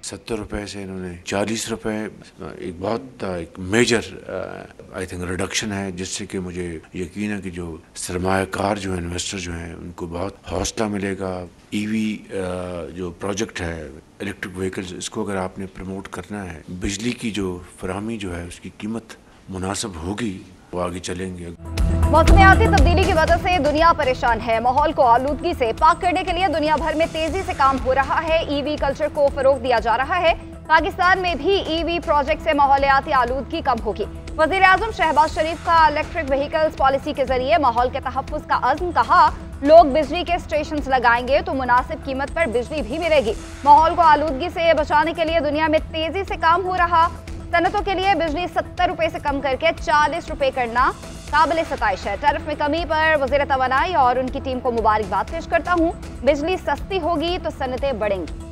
70 रुपए से इन्होंने 40 रुपए, एक बहुत एक मेजर आई थिंक रिडक्शन है, जिससे कि मुझे यकीन है कि जो सरमायाकार जो इन्वेस्टर जो हैं उनको बहुत हौसला मिलेगा। ईवी जो प्रोजेक्ट है इलेक्ट्रिक व्हीकल्स, इसको अगर आपने प्रमोट करना है, बिजली की जो फराहमी जो है उसकी कीमत मुनासिब होगी, वो आगे चलेंगे। मौसमियाती तब्दीली की वजह से दुनिया परेशान है। माहौल को आलूदगी से पाक करने के लिए दुनिया भर में तेजी से काम हो रहा है। ईवी कल्चर को फरोग दिया जा रहा है। पाकिस्तान में भी ईवी प्रोजेक्ट से माहौलियाती आलूदगी कम होगी। वजीर आजम शहबाज शरीफ का इलेक्ट्रिक व्हीकल्स पॉलिसी के जरिए माहौल के तहफ्फुज का अज़्म, कहा लोग बिजली के स्टेशन लगाएंगे तो मुनासिब कीमत पर बिजली भी मिलेगी। माहौल को आलूदगी से बचाने के लिए दुनिया में तेजी से काम हो रहा। सनतों के लिए बिजली 70 रुपए से कम करके 40 रुपए करना काबिल सताइश है। टैरिफ में कमी पर वज़ीर तवानाई और उनकी टीम को मुबारकबाद पेश करता हूँ। बिजली सस्ती होगी तो सनतें बढ़ेंगी।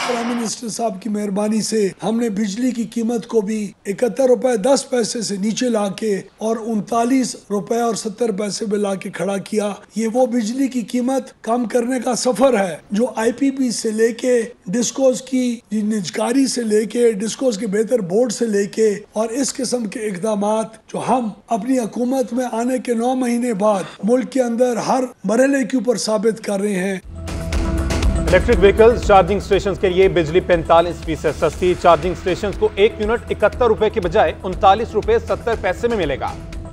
प्राइम मिनिस्टर साहब की मेहरबानी से हमने बिजली की कीमत को भी 71 रुपए 10 पैसे से नीचे लाके और 39 रुपए और 70 पैसे में लाके खड़ा किया। ये वो बिजली की कीमत कम करने का सफर है जो IPP से लेके डिस्कोस की निजकारी से लेके डिस्कोस के बेहतर बोर्ड से लेके और इस किस्म के इकदामात जो हम अपनी हुकूमत में आने के 9 महीने बाद मुल्क के अंदर हर मरहले के ऊपर साबित कर रहे हैं। इलेक्ट्रिक व्हीकल्स चार्जिंग स्टेशन के लिए बिजली 45% सस्ती। चार्जिंग स्टेशन को 1 यूनिट 71 रुपए के बजाय 39 रुपए 70 पैसे में मिलेगा।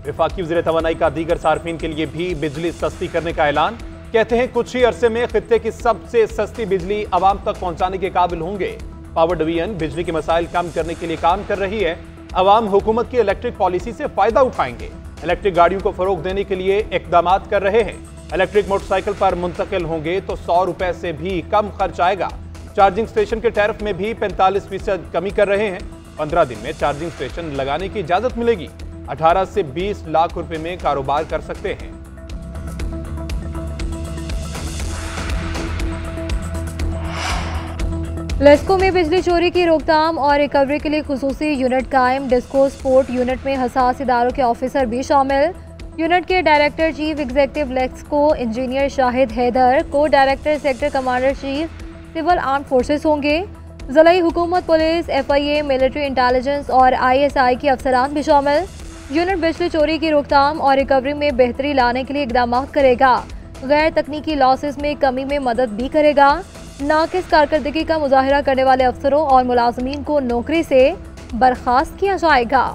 वफाकी वज़ीर तवानाई का दीगर सार्फिन के लिए भी बिजली सस्ती करने का ऐलान। कहते हैं कुछ ही अरसे में खित्ते की सबसे सस्ती बिजली आवाम तक पहुंचाने के काबिल होंगे। पावर डिवीजन बिजली के मसाइल कम करने के लिए काम कर रही है। अवाम हुकूमत की इलेक्ट्रिक पॉलिसी से फायदा उठाएंगे। इलेक्ट्रिक गाड़ियों को फरोग देने के लिए इकदाम कर रहे हैं। इलेक्ट्रिक मोटरसाइकिल पर मुंतकिल होंगे तो 100 रुपए से भी कम खर्च आएगा। चार्जिंग स्टेशन के टैरिफ में भी 45% कमी कर रहे हैं। 15 दिन में चार्जिंग स्टेशन लगाने की इजाजत मिलेगी। 18 से 20 लाख रुपए में कारोबार कर सकते हैं। लेस्को में बिजली चोरी की रोकथाम और रिकवरी के लिए खुसूसी यूनिट कायम। डिस्को स्पोर्ट यूनिट में हसास इदारों के ऑफिसर भी शामिल। यूनिट के director chief executive LESCO engineer Shahid Haider, co-director sector commander chief civil arm forces होंगे। ज़िलाई हुकूमत, पुलिस, FIA, मिलिट्री इंटेलिजेंस और ISI के अफसरान भी शामिल। यूनिट बिजली चोरी की रोकथाम और रिकवरी में बेहतरी लाने के लिए इकदाम करेगा। गैर तकनीकी लॉसेस में कमी में मदद भी करेगा। नाकिस कारकर्दगी का मुजाहरा करने वाले अफसरों और मुलाजमीन को नौकरी से बर्खास्त किया जाएगा।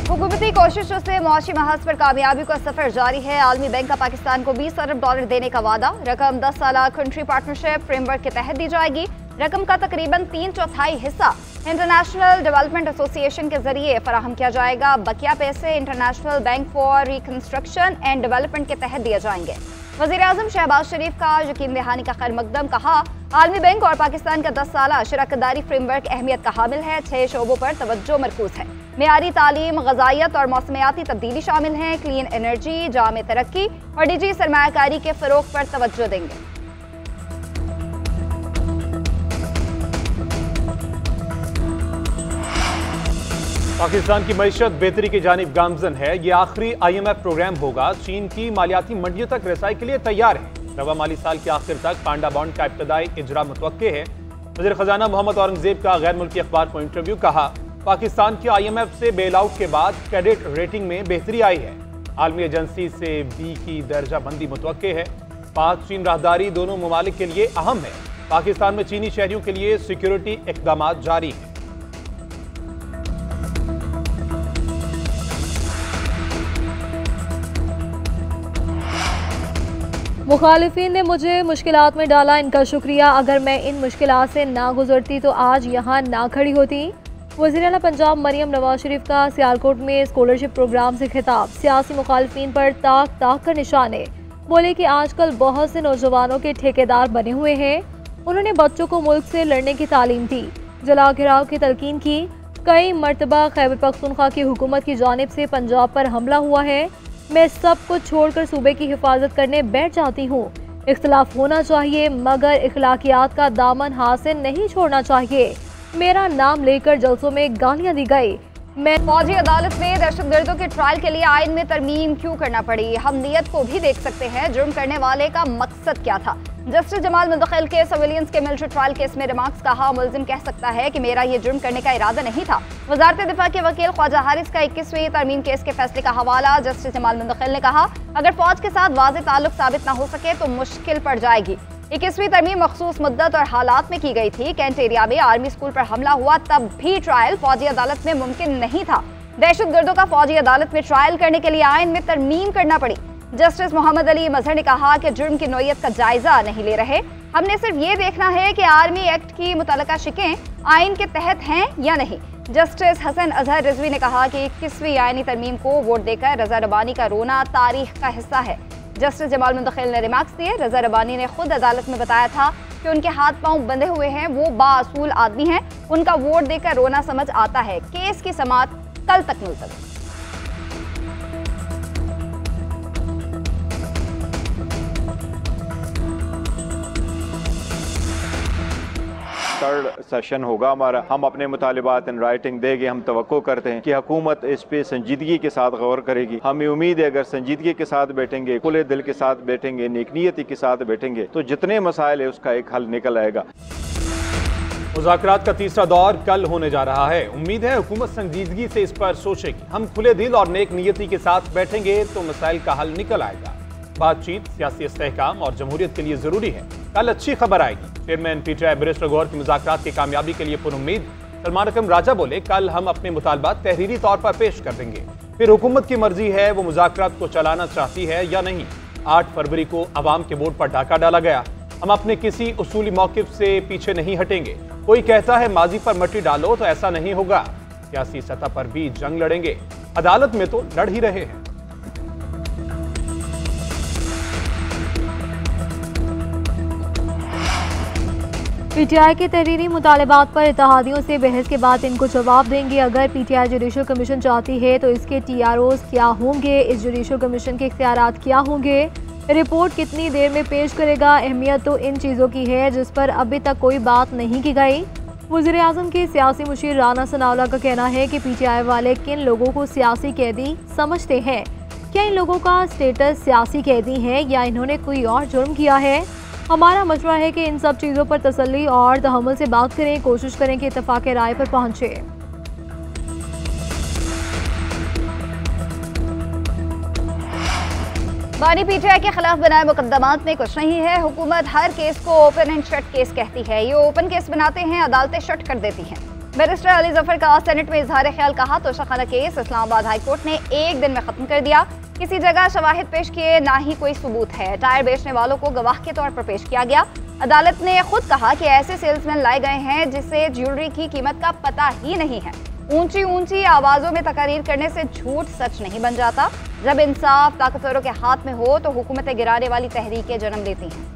हुकूमती कोशिशों से मुआशी महाज पर कामयाबी का सफर जारी है। आलमी बैंक का पाकिस्तान को 20 अरब डॉलर देने का वादा। रकम 10 साला कंट्री पार्टनरशिप फ्रेमवर्क के तहत दी जाएगी। रकम का तकरीबन 3/4 हिस्सा इंटरनेशनल डेवलपमेंट एसोसिएशन के जरिए फराहम किया जाएगा। बकिया पैसे international bank for reconstruction and development के तहत दिए जाएंगे। वज़ीर आज़म शहबाज शरीफ का यकीन दहानी का खैर मकदम, कहा आलमी बैंक और पाकिस्तान का 10 साला शराकतदारी फ्रेमवर्क अहमियत का हामिल है। 6 शोबों पर तवज्जो मरकूज है। मेयारी तालीम, ग़ज़ाइयत और मौसमियाती तब्दीली शामिल हैं। क्लीन एनर्जी, जामे तरक्की और निजी सरमायाकारी के फ़रोग़ पर तवज्जो देंगे। पाकिस्तान की मईशत बेहतरी की जानिब गामजन है। ये आखिरी IMF प्रोग्राम होगा। चीन की मालियाती मंडियों तक रसाई के लिए तैयार है। रवा माली साल के आखिर तक पांडा बॉन्ड का इब्तदाई इजरा मुतवक्के है। वज़ीर ख़जाना मोहम्मद औरंगज़ेब का गैर मुल्की अखबार को इंटरव्यू, कहा पाकिस्तान की IMF से बेल आउट के बाद क्रेडिट रेटिंग में बेहतरी आई है। आलमी एजेंसी से B की दर्जा बंदी मुतवक्के है। पाक चीन राहदारी दोनों ममालिक के लिए अहम है। पाकिस्तान में चीनी शहरियों के लिए सिक्योरिटी इक़दामात जारी हैं। मुखालिफिन ने मुझे मुश्किलात में डाला, इनका शुक्रिया। अगर मैं इन मुश्किलात से ना गुजरती तो आज यहाँ ना खड़ी होती। वज़ीर आला पंजाब मरियम नवाज शरीफ का सियालकोट में स्कॉलरशिप प्रोग्राम से खिताब। सियासी मुखालिफिन पर ताक ताक कर निशाने। बोले कि आजकल बहुत से नौजवानों के ठेकेदार बने हुए हैं। उन्होंने बच्चों को मुल्क से लड़ने की तालीम दी, जला घिराव की तलकीन की। कई मरतबा खैबर पख्तूनख्वा की हुकूमत की जानिब से पंजाब पर हमला हुआ है। मैं सब कुछ छोड़कर सूबे की हिफाजत करने बैठ जाती हूँ। इख्तिलाफ होना चाहिए मगर इखलाकियात का दामन हाथ से नहीं छोड़ना चाहिए। मेरा नाम लेकर जलसों में गालियां दी गई। मैं फौजी अदालत में दहशतगर्दों के ट्रायल के लिए आइन में तरमीम क्यों करना पड़ी? हम नियत को भी देख सकते हैं, जुर्म करने वाले का मकसद क्या था। जस्टिस जमाल मुंतकिल के सिविलियंस के मिलिट्री ट्रायल केस में रिमार्क्स कहा, मुलजिम कह सकता है कि मेरा ये जुर्म करने का इरादा नहीं था। वजारत दिफा के वकील ख्वाजा हारिस का 21वीं तरमीम केस के फैसले का हवाला जस्टिस जमाल मुंतकिल ने कहा, अगर फौज के साथ वाज़ेह ताल्लुक साबित न हो सके तो मुश्किल पड़ जाएगी। 21वीं तरमीम मखसूस मुद्दत और हालात में की गई थी। कैंट एरिया में आर्मी स्कूल पर हमला हुआ, तब भी ट्रायल फौजी अदालत में मुमकिन नहीं था। दहशतगर्दों का फौजी अदालत में ट्रायल करने के लिए आइन में तरमीम करना पड़ी। जस्टिस मोहम्मद अली मजहर ने कहा कि जुर्म की नौयत का जायजा नहीं ले रहे, हमने सिर्फ ये देखना है कि आर्मी एक्ट की मुतल्लका शिकें आइन के तहत हैं या नहीं। जस्टिस हसन अजहर रिजवी ने कहा कि 21वीं आइनी तरमीम को वोट देकर रजा रबानी का रोना तारीख का हिस्सा है। जस्टिस जमाल मुंतकिल ने रिमार्क्स दिए, रजा रबानी ने खुद अदालत में बताया था कि उनके हाथ पांव बंधे हुए हैं, वो बाअसूल आदमी हैं, उनका वोट देकर रोना समझ आता है। केस की समाअत कल तक मुलतवी। थर्ड सेशन होगा हमारा, हम अपने मुतालिबात इन राइटिंग देंगे। हम तवक्को करते हैं कि हुकूमत इस पे संजीदगी के साथ गौर करेगी। हमें उम्मीद है अगर संजीदगी के साथ बैठेंगे, खुले दिल के साथ बैठेंगे, नेकनीयती के साथ बैठेंगे तो जितने मसाइल है उसका एक हल निकल आएगा। मुज़ाकरात का तीसरा दौर कल होने जा रहा है। उम्मीद है हुकूमत संजीदगी से इस पर सोचेगी। हम खुले दिल और नेक नीयती के साथ बैठेंगे तो मसाइल का हल निकल आएगा। बातचीत सियासी इस्तेहकाम और जमहूरियत के लिए जरूरी है। कल अच्छी खबर आएगी। चेयरमैन पीटीआई बैरिस्टर गौहर की मुज़ाकरात की कामयाबी के लिए पुरुम्मीद सलमान अकरम राजा बोले, कल हम अपने मुतालबात तहरीरी तौर पर पेश कर देंगे, फिर हुकूमत की मर्जी है वो मुज़ाकरात को चलाना चाहती है या नहीं। 8 फरवरी को अवाम के वोट पर डाका डाला गया। हम अपने किसी उसूली मौक़िफ़ से पीछे नहीं हटेंगे। कोई कहता है माजी पर मट्टी डालो तो ऐसा नहीं होगा। सियासी सतह पर भी जंग लड़ेंगे, अदालत में तो लड़ ही रहे हैं। पीटीआई के तहरीरी मुतालबात पर इत्तेहादियों से बहस के बाद इनको जवाब देंगे। अगर पीटीआई जुडिशल कमीशन चाहती है तो इसके TROs क्या होंगे, इस जुडिशल कमीशन के इख्तियारात क्या होंगे, रिपोर्ट कितनी देर में पेश करेगा। अहमियत तो इन चीज़ों की है जिस पर अभी तक कोई बात नहीं की गई। वज़ीर आज़म के सियासी मुशीर राना सनाउल्लाह का कहना है कि पीटीआई वाले किन लोगों को सियासी कैदी समझते हैं। क्या इन लोगों का स्टेटस सियासी कैदी है या इन्होंने कोई और जुर्म किया है? हमारा मशवरा है कि इन सब चीज़ों पर तसल्ली और तहम्मुल से बात करें, कोशिश करें कि इत्तेफाक राय पर पहुँचे। बानी पीटीआई के खिलाफ बनाए मुकदमात में कुछ नहीं है। हुकूमत हर केस को ओपन एंड शट केस कहती है। ये ओपन केस बनाते हैं, अदालतें शट कर देती हैं। बैरिस्टर अली जफर का सेनेट में इजहार ख्याल, कहा Toshakhana case Islamabad high court ने एक दिन में खत्म कर दिया। किसी जगह शवाहिद पेश किए, ना ही कोई सबूत है। टायर बेचने वालों को गवाह के तौर पर पेश किया गया। अदालत ने खुद कहा कि ऐसे सेल्समैन लाए गए हैं जिसे ज्वेलरी की कीमत का पता ही नहीं है। ऊंची ऊंची आवाजों में तकरीर करने से झूठ सच नहीं बन जाता। जब इंसाफ ताकतवरों के हाथ में हो तो हुकूमतें गिराने वाली तहरीकें जन्म लेती हैं।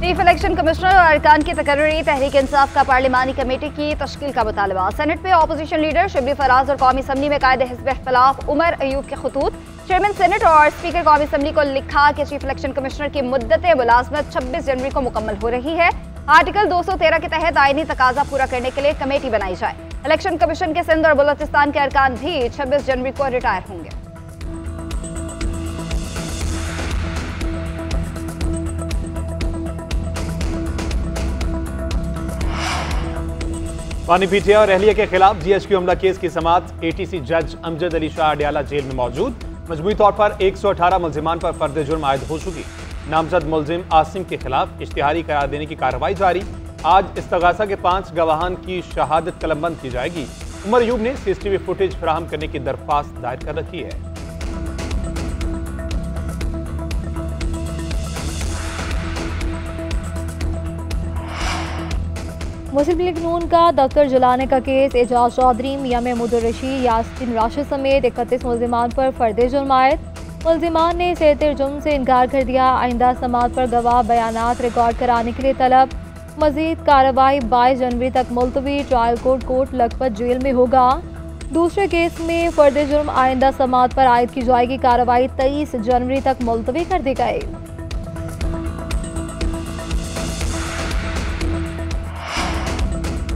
चीफ इलेक्शन कमिश्नर और अरकान की तकर्री तहरीक इंसाफ का पार्लिमानी कमेटी की तश्कील का मुतालबा। सेनेट में अपोजिशन लीडर शिबली फराज और कौमी असम्बली में कायदे हिज़्ब इख्तिलाफ उमर अयूब के खतूत। चेयरमैन सेनेट और स्पीकर कौमी असम्बली को लिखा कि चीफ इलेक्शन कमिश्नर की मुद्दत मुलाजमत 26 जनवरी को मुकम्मल हो रही है। आर्टिकल 213 के तहत आईनी तकाजा पूरा करने के लिए कमेटी बनाई जाए। इलेक्शन कमीशन के सिंध और बलोचिस्तान के अरकान भी 26 जनवरी को रिटायर होंगे। बानी पीटीआई और अहलिया के खिलाफ GHQ हमला केस की समाअत। ATC जज अमजद अली शाह अडियाला जेल में मौजूद। मजमूई तौर पर 118 मुल्जिमान पर फर्द जुर्म आयद हो चुकी। नामजद मुल्जिम आसिम के खिलाफ इश्तिहारी करार देने की कार्रवाई जारी। आज इस्तगासा के 5 गवाहान की शहादत कलमबंद की जाएगी। उमर अयूब ने CCTV फुटेज फराहम करने की दरख्वास्त दायर कर रखी है। मुस्लिम लीग नून का दफ्तर जलाने का केस, एजाज चौधरी, मियां महमूद रशीद, यासीन राशिद समेत 31 मुल्जिमान पर फर्द जुर्म आयद। मुल्जिमान ने सेहतर जुर्म से इनकार कर दिया। आइंदा समाअत पर गवाह बयानात रिकॉर्ड कराने के लिए तलब। मजीद कार्रवाई 22 जनवरी तक मुलतवी। ट्रायल कोर्ट लखपत जेल में होगा। दूसरे केस में फर्द जुर्म आइंदा समात पर आयद की जाएगी। कार्रवाई 23 जनवरी तक मुलतवी कर दी गई।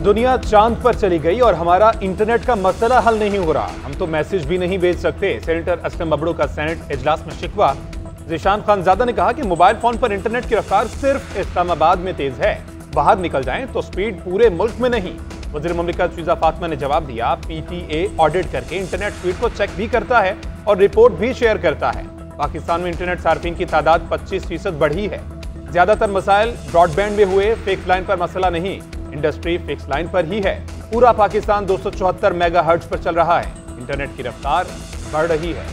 दुनिया चांद पर चली गई और हमारा इंटरनेट का मसला हल नहीं हो रहा। हम तो मैसेज भी नहीं भेज सकते। सेनेटर असलम बबड़ू का सेनेट इजलास में शिकवा। ज़ीशान खानजादा ने कहा कि मोबाइल फोन पर इंटरनेट की रफ्तार सिर्फ इस्लामाबाद में तेज है, बाहर निकल जाएं तो स्पीड पूरे मुल्क में नहीं। वज़ीर मुमलिकत फ़िज़ा फ़ातिमा ने जवाब दिया, PTA ऑडिट करके इंटरनेट स्पीड को चेक भी करता है और रिपोर्ट भी शेयर करता है। पाकिस्तान में इंटरनेट सार्फिन की तादाद 25% बढ़ी है। ज्यादातर मसाइल ब्रॉडबैंड में हुए, फिक्स लाइन पर मसला नहीं। इंडस्ट्री फिक्स लाइन पर ही है। पूरा पाकिस्तान 274 मेगाहर्ट्ज पर चल रहा है। इंटरनेट की रफ्तार बढ़ रही है।